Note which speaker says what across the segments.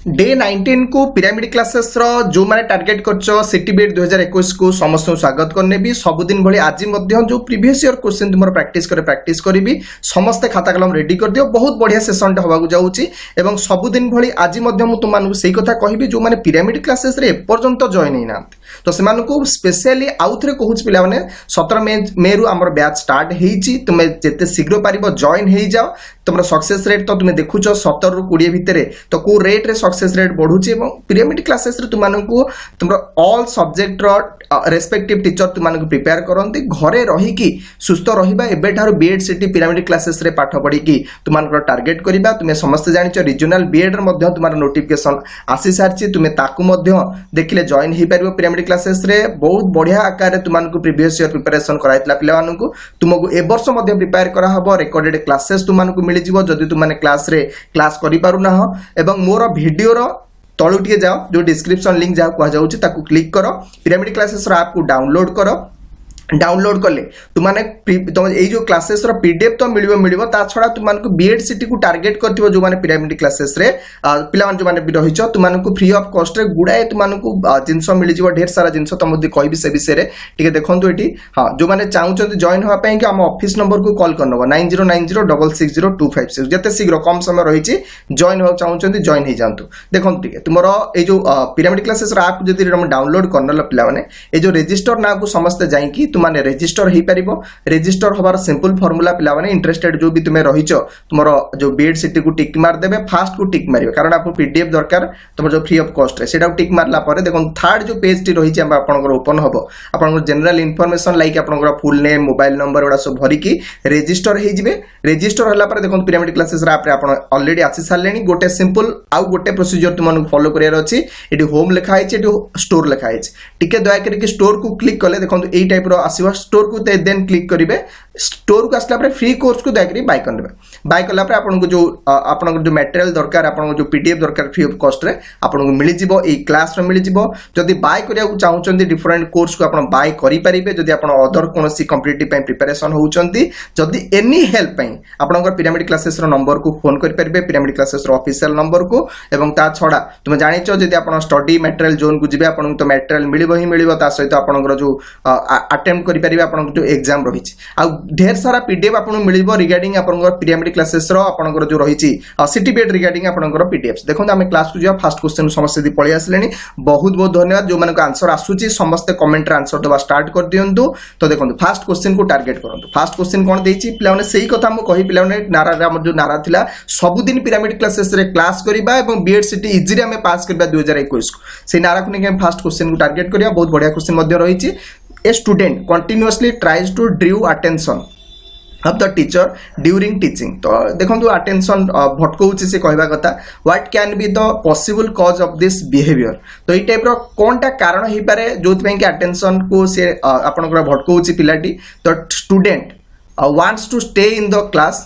Speaker 1: Day 19 को pyramid classes रो जो माने टार्गेट करछो सिटीबीएट 2021 को समस्त स्वागत करने भी सबुदिन भली आज मध्य जो प्रीवियस ईयर क्वेश्चन तुमर प्रैक्टिस करी समस्त खाता कलम रेडी कर दियो। बहुत बढ़िया सेशन होगा जाऊँगी एवं सबुदिन भली आज मध्य मु तुम से कथा कहबी जो माने पिरामिड क्लासेस रे एपर्यंत जॉइन होना तो से स्पेशली आउ थे कहूँ पिला माने 17 मे रु आमर बैच स्टार्ट होती तुम्हें जिते शीघ्र पार जॉइन हो जाओ। तुम सक्सेस रेट तो तुम्हें देखुच 17 रु 20 भितर तो कौ रेट रे सक्सेस रेट बढ़ुची पिरामिड क्लासेस रे तुमको तुम ऑल सब्जेक्ट रेस्पेक्टिव टीचर तुमको प्रिपेयर करती घरे रहीकि सुस्थ रहिबा एबेठार बीएड सिटी पिरामिड क्लासेस रे पाठ पढ़ी तुमको टार्गेट करबा। तुम समस्त जानिछ रिजनल बीएड रे मध्य तुमार नोटिफिकेशन आसी सारछि तुमे ताकु मध्य देखिले जॉइन हो पारिबो। पिरामिड क्लासेस रे बहुत बढ़िया आकार रे तुमको प्रीवियस ईयर प्रिपरेशन कराइतला पिला मानकु तुमको ए वर्ष मध्य प्रिपेयर करा हबो। रिकॉर्डेड क्लासेस तुमको मिल जिवो जदि तुमने क्लास रे क्लास करि पारु ना हो एवं मोर वीडियो रो तळु टिके जाओ जो डिस्क्रिप्शन लिंक जा कह जाउछि ताकू क्लिक करो। पिरामिड क्लासेस रो ऐप को डाउनलोड करो। डाउनलोड कले तुमने तुम जो क्लासेस रो पीडीएफ तो मिलिबो ता छडा तुमको बीएड सिटी को टार्गेट करथिबो जो माने पिरामिड क्लासेस रे पिला जो माने भी रहिचो तुमको फ्री ऑफ कॉस्ट रे गुडाए तुमको जिंस मिल जिवो ढेर सारा जिंस तुम दी कहबी से विषय रे ठीक है। देखंतु एठी हां जो माने चाहुचंती जॉइन होवा पई कि हम ऑफिस नंबर को कॉल करनबो 9090660256 जते शीघ्र कम समय रहिची जॉइन हो चाहुचंती जॉइन हो जांतु। देखंतु ठीक है तुमरो ए जो पिरामिड क्लासेस रो ऐप जदी हम डाउनलोड करनल पिला माने ए जो रजिस्टर ना को समस्त जाई कि तुमने रजिस्टर हो पारिबो। रजिस्टर होबार सिंपल फार्मूला पिला माने इंटरेस्टेड जो भी तुमे रहिचो तुमरो जो बीएड सिटी को टिक मार देबे फास्ट को टिक मारिबे कारण आपन पीडीएफ दरकार तुम जो फ्री ऑफ कॉस्ट रे सेटा टिक मारला परे देखो थर्ड जो पेज टी रहिची हम आपनकर ओपन हबो आपनकर जनरल इन्फॉर्मेशन लाइक आपनकर फुल नेम मोबाइल नंबर ओडा सब भरी की रजिस्टर हे जिवे। रजिस्टर हला परे देखो पिरामिड क्लासेस रे आप रे आपन ऑलरेडी आसी सारलेनी गोटे सिंपल आउ गोटे प्रोसीजर तुमन फॉलो करियर अछि। एटी होम लिखा आइछि एटी स्टोर लिखा आइछि टिके दया करी कि स्टोर को क्लिक करले देखो एई टाइप रो आसीबो स्टोर को देन क्लिक करेंगे। स्टोर को आसला फ्री कोर्स को दयाकरी बाय करने बाय कला आपको जो मटेरियल दरकार आपको जो पीडीएफ दरकार फ्री ऑफ कॉस्ट रे आपको मिल जिवो ए क्लास रे मिल जिवो। जदि बाय करिया चाहूचंती डिफरेंट कोर्स को आपण बाय करि परिबे जदि आपण अदर कोनोसी कॉम्पिटिटिव पई प्रिपरेशन होउचंती जदि एनी हेल्प पई आपनकर पिरामिड क्लासेस रो नंबर को फोन करि परिबे पिरामिड क्लासेस रो ऑफिशियल नंबर को एवं ता छडा तुम जानिचो जदि आपण स्टडी मटेरियल जोन को जिबे आपण तो मटेरियल मिलिबो ही मिलिबो ता सहित आपनकर जो अटेम्प्ट करि परिबे आपण जो एग्जाम रही आ ढेर सारा पीडीएफ आपको मिल रिगार्डिंग आपनकर पिरामिड क्लासेस रो आपनकर जो रही सिटीबीएड रिगार्डिंग आपनकर पीडीएफ देखो आम क्लास को जा फास्ट क्वेश्चन समस्त पलि आसले। बहुत बहुत धन्यवाद जो मानक आंसर आसुची समस्त कमेंट रे आंसर देवा स्टार्ट कर दियंतु। तो देखो फास्ट क्वेश्चन को टार्गेट करंतु। फास्ट क्वेश्चन कोन देछि पिला माने सेही कथा हम कहि पिला माने नारा हमर जो नारा थिला सबुदिन पिरामिड क्लासेस रे क्लास करिबा एवं बीएड सिटी इजी रे हमें पास करबा 2021 को से नारा को ने फास्ट क्वेश्चन को टार्गेट करिया। बहुत बढ़िया क्वेश्चन मध्ये रहिछि। A student continuously tries to draw attention of the teacher during teaching। तो देखो attention भटकाउछि से कहबा कथा what can be the possible cause of this behavior। तो ई टाइप रो कोनटा कारण ही पारे जोथ पई कि attention को से आपनकर भटकाउछि पिलाटी। तो student wants to stay in the class।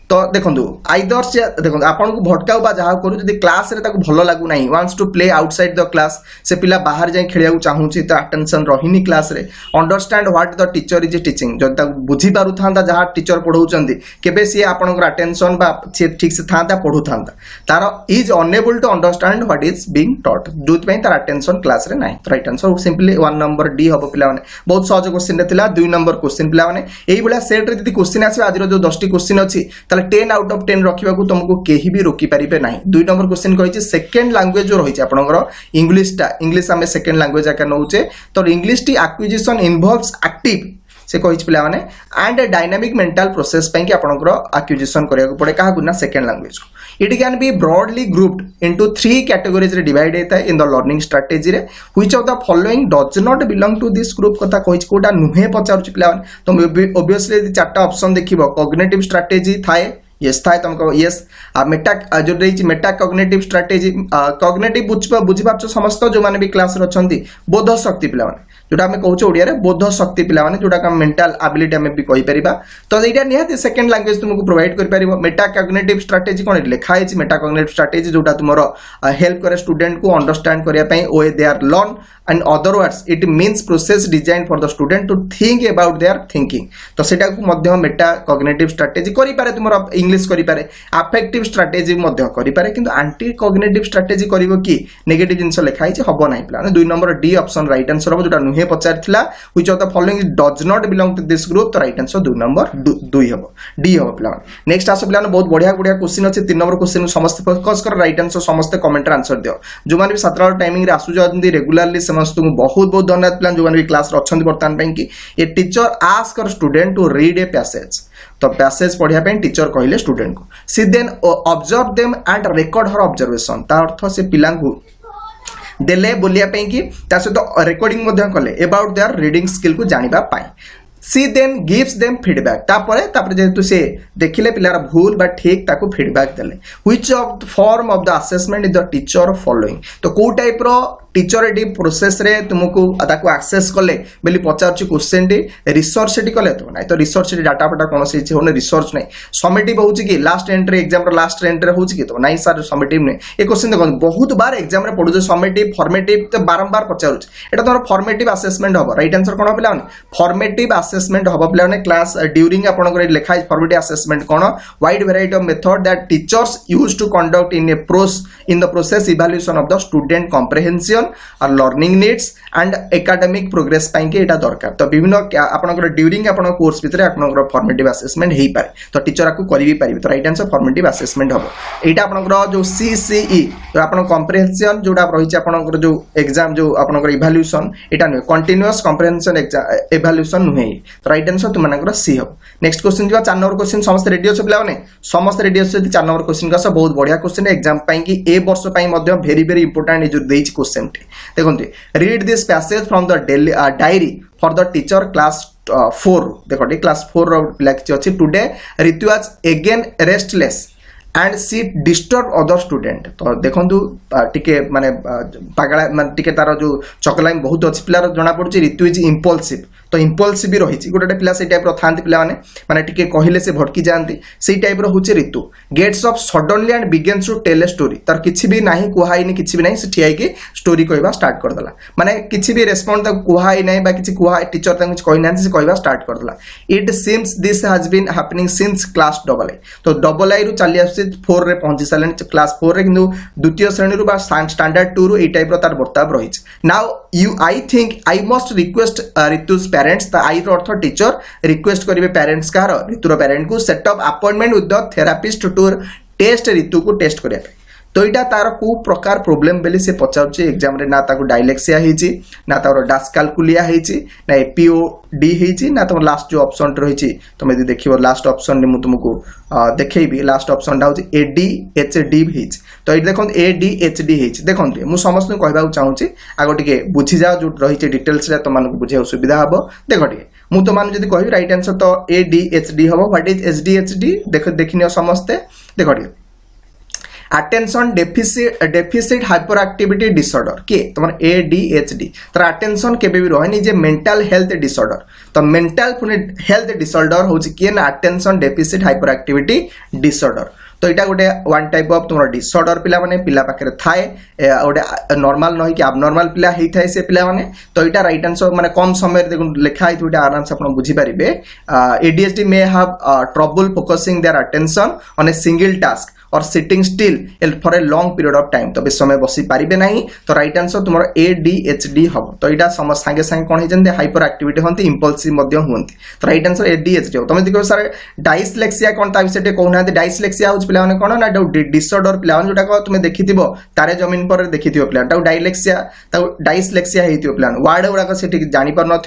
Speaker 1: तो देखो आइदर से देखो आपन को भटकाउ बा जहा करू जदी क्लास रे ताको भलो लागू नाही wants to play outside the class से पिला बाहर जाई खेलिया चाहूची तो अटेंशन रहिनी क्लास रे। Understand what the teacher is teaching जदी ताको बुझी पारु थांदा जहा टीचर पढौचंदी केबे से आपन को अटेंशन बा से ठीक से थांदा पढु थांदा तार is unable to understand what is being taught जोत पई तार अटेंशन क्लास रे नाही। तो राइट आंसर सिंपली 1 नंबर डी हबो पिला माने। बहुत सहज क्वेश्चन रे थिला 2 नंबर क्वेश्चन पिला माने एई बला सेट रे जदी क्वेश्चन आसी आज जो 10 टी क्वेश्चन अछि 10 आउट ऑफ 10 रखिबा को तुमको केही भी रोकी परिबे नाही। 2 नंबर क्वेश्चन कहिछि सेकंड लैंग्वेज जो रहिछि आपनकर इंग्लिश हमें सेकंड लैंग्वेज आका नउचे। तो English T acquisition involves active से कहिछि पिला माने एंड डायनामिक मेंटल प्रोसेस पई कि आपनकर एक्विजिशन करिया को पड़े काहा गुना सेकंड लैंग्वेज को। It can be broadly grouped into 3 categories रे डिवाइड हेता इन द लर्निंग स्ट्रेटजी रे which of the following does not belong to this group कथा कहिछि कोटा नुहे पचारुछि पिला माने। तो ऑब्वियसली चारटा ऑप्शन देखिबो कॉग्निटिव स्ट्रेटजी थाए यस थाए तुमको यस मेटा जो रही मेटा कॉग्निटिव स्ट्रेटजी कॉग्निटिव बुझी पारछ समस्त जो माने भी क्लास रे अछंती बोध शक्ति पिला माने जोटा आम कहूँ ओडिया बोध शक्ति पिला जोटा मेंटल एबिलिटी आम भी कहीपर तो यहाँ निहाती सेकेंड लैंग्वेज तुमको प्रोवाइड कर मेटा कॉग्निटिव स्ट्रैटेजी कौन लिखाई मेटा कॉग्निटिव स्ट्रैटेजी जोटा तुम हेल्प करे स्टूडेंट को अंडरस्टैंड करने way they are learn and other words it means process design for the student to think about their thinking तो सेटा को मेटा कॉग्निटिव स्ट्रैटेजी करिपारे तुम इंग्लिश करिपारे अफेक्टिव स्ट्रैटेजी करिपारे किंतु एंटी कॉग्निटिव स्ट्रैटेजी करिवो कि नेगेटिव जिंस लिखाई हबो नाही पिला 2 number D option right answer हो जोटा नुहे पचारथिला which of the following does not belong to this group तो राइट आंसर 2 नंबर 2 हबो डी हबो पिला नेक्स्ट आसो पिला बहुत बढ़िया बढ़िया क्वेश्चन अछि 3 नंबर क्वेश्चन समस्त फोकस कर राइट आंसर समस्त कमेंट रे आंसर दियो जो माने भी 7 टाइमिंग रे आसु जंदी रेगुलरली समस्त को बहुत बहुत धन्यवाद पिला जो माने भी क्लास रे अछंती वर्तमान पई कि ए टीचर आस्क कर student to read a passage तो पैसेज पढ़िया पे टीचर कहले स्टूडेंट को see then observe them and record her observation ता अर्थ से पिला को देले बोलिया पे कि ता सहित रिकॉर्डिंग मध्य कले अबाउट देयर रीडिंग स्किल को जानिबा पाए सी देन गिव्स देम फीडबैक तापर जेहेतु से देखिले पिलार भूल बा ठीक ताको फीडबैक देले which of form of the assessment is the teacher following तो को टाइप रो टीचर एडी प्रोसेस रे तुमको ताको एक्सेस कले बेली पचारछि क्वेश्चन डी रिसर्च एडी कले तो नाही तो रिसर्च एडी डाटा पटा कोन से होने रिसर्च नाही समेटिव होउछि कि लास्ट एंट्री एग्जाम रो लास्ट एंट्री होउछि कि तो नाही सर समेटिव ने ए क्वेश्चन देखो बहुत बार एग्जाम रे पढु जे समेटिव फॉर्मेटिव तो बारंबार पचारुछि एटा तोर फॉर्मेटिव असेसमेंट हो राइट आंसर कोन पिला फॉर्मेटिव असेसमेंट हो पिला क्लास ड्यूरिंग आपन को लिखा है फॉर्मेटिव असेसमेंट कोन wide variety of method that teachers use to conduct in the process evaluation of the student comprehension और learning needs and academic progress पाई के एटा दरकार तो विभिन्न आपनकर ड्यूरिंग आपन कोर्स भितरे आपनकर फॉर्मेटिव असेसमेंट हेई पारे तो टीचर आपको करि भी पारिबे तो राइट आंसर फॉर्मेटिव असेसमेंट हबो एटा आपनकर जो सीसीई जो आपन कॉम्प्रिहेंशन जोडा रहिछ आपनकर जो एग्जाम जो आपनकर इवैल्यूएशन एटा न कंटीन्यूअस कॉम्प्रिहेंशन इवैल्यूएशन नुहे तो राइट आंसर तुमनकर सी हबो नेक्स्ट क्वेश्चन दिबा 4 नंबर क्वेश्चन समस्त रेडी अछि पिला माने समस्त रेडी अछि 4 नंबर क्वेश्चन का बहुत बढ़िया क्वेश्चन एग्जाम पाई कि ए वर्ष पाई मध्ये वेरी वेरी इंपोर्टेंट जो देइछ क्वेश्चन देखते read this passage from the diary for the teacher class 4 देखो क्लास 4 पिला किछि अछि टुडे ऋतु आज again restless and she disturb other student तो देखंतु टिके माने पागला माने टिके तार जो चकलाइन बहुत अछि पिलार जणा पड़छि ऋतु इज इंपल्सिव तो इंपल्सिव भी रही गोटे पिला से टाइप था पिला माने टिके कहले से भटकी जाती से टाइप होचे Ritu gets up suddenly and begins to tell a story तार किछि भी नाही कुहाइनी किछि भी नाही से ठिया के स्टोरी कहबा स्टार्ट कर देला माने किछि भी रेस्पोंड तक कुहाइ नाही बा किछि कुहा टीचर तक कुछ कहि नाही से कहबा स्टार्ट कर देला it seems this has been happening since class double I तो डबल आई रु चली आसे 4 रे पहुंची सालन क्लास 4 रे किंतु द्वितीय श्रेणी रु बा स्टैंडर्ड 2 रु ए टाइप रो तार बर्ताव रही now you I think I must request Ritu's parents the I रो अर्थ टीचर रिक्वेस्ट करिवे पेरेंट्स कार ऋतुर पेरेंट को set up appointment with the therapist to test Ritu को टेस्ट करिया तो यहाँ तार को प्रकार प्रोब्लेम बेली से पचार एग्जाम रे ना ताको डायलेक्सिया होती ना तार डास्कालकुलिया होती ना एपीओडी होती ना तुम लास्ट जो ऑप्शन रही तुम यदि देख लास्ट ऑप्शन में तुमको देखी लास्ट ऑप्शन हूँ एडीएचडी तो ये देखो एडीएचडी देखो मुझे समस्त कहना चाहूँगी आगे टे बुझी जाओ जो रही डिटेल्स तुमको बुझे सुविधा हम देख टे मुझे तुमने जब कह राइट आंसर तो एडीएचडी हम व्हाट इज एचडीएचडी देखनी समस्ते देख टे attention deficit hyper activity disorder के तुम एडीएचडी तर अटेंशन केबे भी रहनी जे मेंटल हेल्थ डिसऑर्डर तो मेंटल हेल्थ डिसऑर्डर होची के ना attention deficit hyper activity disorder तो यहाँ गोटे वन टाइप ऑफ तुम डिसऑर्डर पिला माने पिला पाखे थाए गोटे नॉर्मल नहीं कि एबनॉर्मल पिला होता है से पिला माने तो यहाँ राइट आंसर माने कम समय देखो लिखा है आराम से आप बुझी पारे ADHD may have trouble focusing their attention on a single task और sitting still for a long period of time तो बेस समय बसी पारिबे नहीं तो राइट आंसर तुम एडीएचडी हम तो यहाँ सागे सागे कौन होती हाइपर एक्टिविटी होती इंपल्सिव होती तो राइट आंसर एडीएचडी हो तुम देखो सर डायस्लेक्सिया कौन ता विषय कहना डायस्लेक्सिया हो पिला कौन ना डिसऑर्डर पिला जोटा तुम देखि तारे जमीन पर देखि पिला डायलेक्सिया डायस्लेक्सिया होती पिला वार्ड गुड़ाक से जानी पार न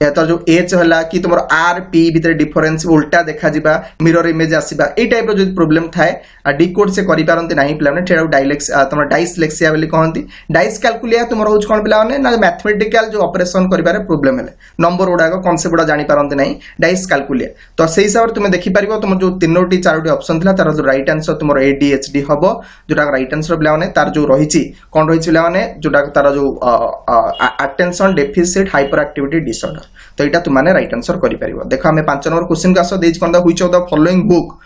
Speaker 1: तो जो एच है कि तुम आर पी भितर डिफरेन्स उल्टा देखा मिरर इमेज आसवा ये टाइप जो प्रोब्लेम थाए डिकोड से करें ना पे डाइलेक्स तुम डाइसलेक्सिया कहते डाइस कैलकुलिया तुम हूँ कौन पे ना मैथमेटिकल जो ऑपरेशन कर प्रोब्लेम है नंबर गुड़ाक कनसेप्ट गुड़ा जापारती ना डाइस कैलकुलिया तो से हिसाब से तुम देखिपार तुम जो 3टी 4टी ऑप्शन था तार जो राइट आंसर तुम ADHD हम जोटा राइट आंसर पे तार जो रही कौन रही पे जोटा तार जो attention deficit hyper activity disorder तो यहाँ तुमने राइट आंसर कर देखो आम 5 नंबर क्वेश्चन को आस which of the following book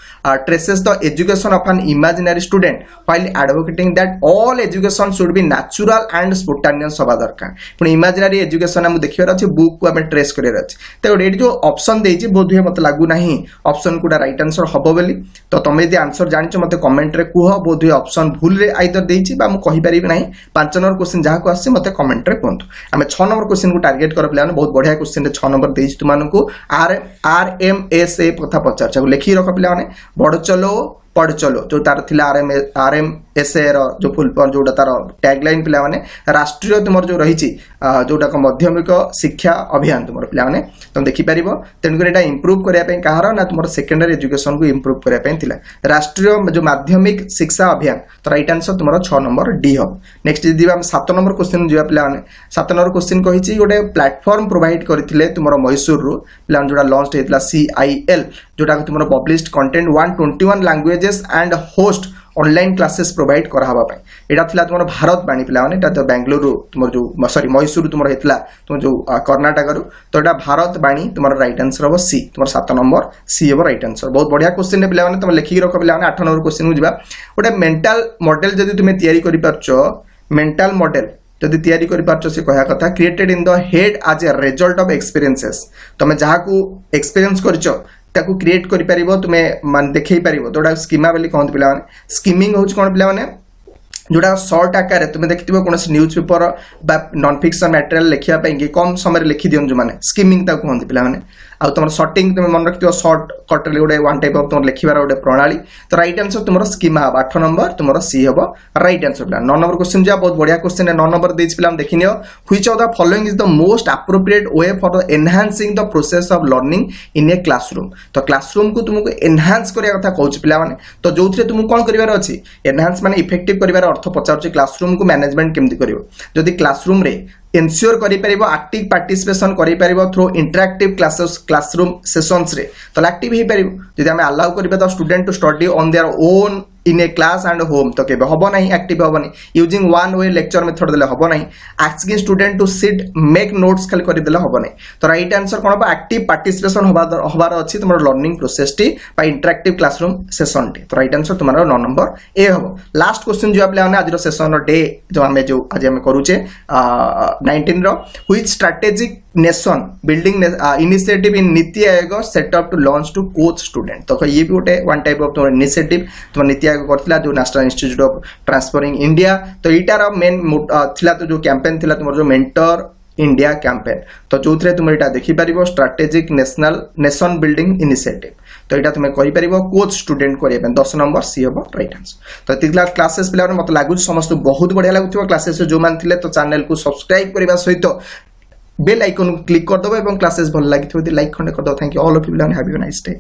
Speaker 1: traces the education of an imaginary student while advocating that all education should be natural and spontaneous हवा दरकार पुणी इमेजिनरी एजुकेशन आम देखिबार अच्छे बुक को आम ट्रेस करार अच्छे तो ये जो ऑप्शन देती बोध हुए मत लगुना ऑप्शन गुड़ा राइट आंसर हम बोली तो तुम यदि आंसर जानिच मत कमेंट रे कह बोध हुए ऑप्शन भूल रे आइदर देछि बा मु कहि परिबि नाही 5 नंबर क्वेश्चन जहाँ को आसे मत कमेंट रे कहतु आम 6 नंबर क्वेश्चन को टार्गेट कर पे बहुत बढ़िया क्वेश्चन 6 नंबर देछि तुमको RMSA कथा पचार लिखी रख पे बढ़ चलो पढ़ चलो जो तार थिला RMSA जो फुल फॉर्म जोटा तार टैगलाइन पिला माने राष्ट्रीय तुमर जो रही जोटा माध्यमिक शिक्षा अभियान तुम पे तुम देखिपार तेणुकर यहाँ इम्प्रूव करने कहार ना तुम सेकेंडरी एजुकेशन को इम्प्रूव करने राष्ट्रीय जो माध्यमिक शिक्षा अभियान तो राइट आंसर तुम 6 नंबर डी हम नेक्स्ट जी आम 7 नंबर क्वेश्चन जी पे 7 नंबर क्वेश्चन कही गोटे प्लेटफॉर्म प्रोवाइड करते तुम मैसूर पे जोटा लॉन्च होता CIL जोटा तुम published content 121 languages and host online classes provide करावा यहाँ था तुम भारत बाणी पे तो बेंगलुरु तुम जो सॉरी मैसूर तुम होता तुम जो कर्णाटक तो यहाँ भारत बाणी तुम राइट आंसर हम सी तुम 7 नंबर सी हम राइट आंसर बहुत बढ़िया क्वेश्चन पे तुम लिखिकी रख पे 8 नंबर क्वेश्चन को जा गोटे मेंटल मॉडल जब तुम या मेंटल मॉडल जदि तैयारी कर से कहा कथा created in the head as a result of experiences तुम जहाँ को एक्सपीरियंस कर क्रिएट कर तुम्हें मान देखे पार जोटा स्कीमा बोली कहते पे स्कीमिंग हूँ कौन पे जोटा सर्ट आकार तुम देखिए कौन news paper non fiction material लिखापी कम समय लिखि दिखाँ जो मैंने स्कीमिंग कहते पे आ तुम सर्टिंग तुम मन रखियो सर्ट कटले गोटे वन टाइप ऑफ तुम लिखार गोटे प्रणाली तो राइट आंसर तुम स्कीमा हम 8 नंबर तुम सी हम राइट आंसर पे 9 नंबर क्वेश्चन जा बहुत बढ़िया क्वेश्चन है 9 नंबर पे देखी which of the following is the most appropriate way for enhancing the process of learning in a classroom तो क्लासरूम को तुमको एनहांस करने कथा कहूँ पे तो जो तुमको कौन कर अच्छी एनहांस माने इफेक्टिव कर अर्थ पचार क्लासरूम को मैनेजमेंट केमती कर जदि क्लासरूम रे एनश्योर करिपारिबो एक्टिव पार्टिसिपेशन करिपारिबो थ्रू इंटरैक्टिव क्लासरूम सेशंस रे तो एक्टिव हे परिबो जदि हम अलाउ करिबा the student to study on their own in a class and home तो केबे हबो नाही एक्टिव हबो नहीं using one way lecture method देले हबो नहीं asking student to sit make notes खाली करि देले हबो नहीं तो राइट आंसर कोन बा एक्टिव पार्टिसिपेशन हबार अछि तुमर लर्निंग प्रोसेस टी बा इंटरैक्टिव क्लासरूम सेशन टी तो राइट आंसर तुमर 9 नंबर ए हबो लास्ट क्वेश्चन जो आपले आज सेशन डे जो हमें जो आज हम करूचे 19 रो which strategic nation building initiative in NITI Aayog setup to launch to coach student तो ये भी गोटे वन टाइप ऑफ तुम इनिशिएटिव तुम नीति आयोग करथिला जो national institute of transferring India तो इटार मेन थिला तो जो कैंपेन थिला तुम जो मेंटर इंडिया कैंपेन तो जो तुम यहाँ देखिपार स्ट्रेटेजिक नेशन बिल्डिंग इनिशिएटिव तो यहाँ तुम कर कोच स्टूडेंट करने 10 नंबर सी हम राइट आंसर तो ये क्लासेस पे मतलब लगुच समस्त बहुत बढ़िया लगुवा क्लासेस जो मैंने तो चैनल को सब्सक्राइब करने सहित बेल आइकन क्लिक करदे और क्लासेस भल लगी लाइक खंडे करदे thank you all of you have a nice day.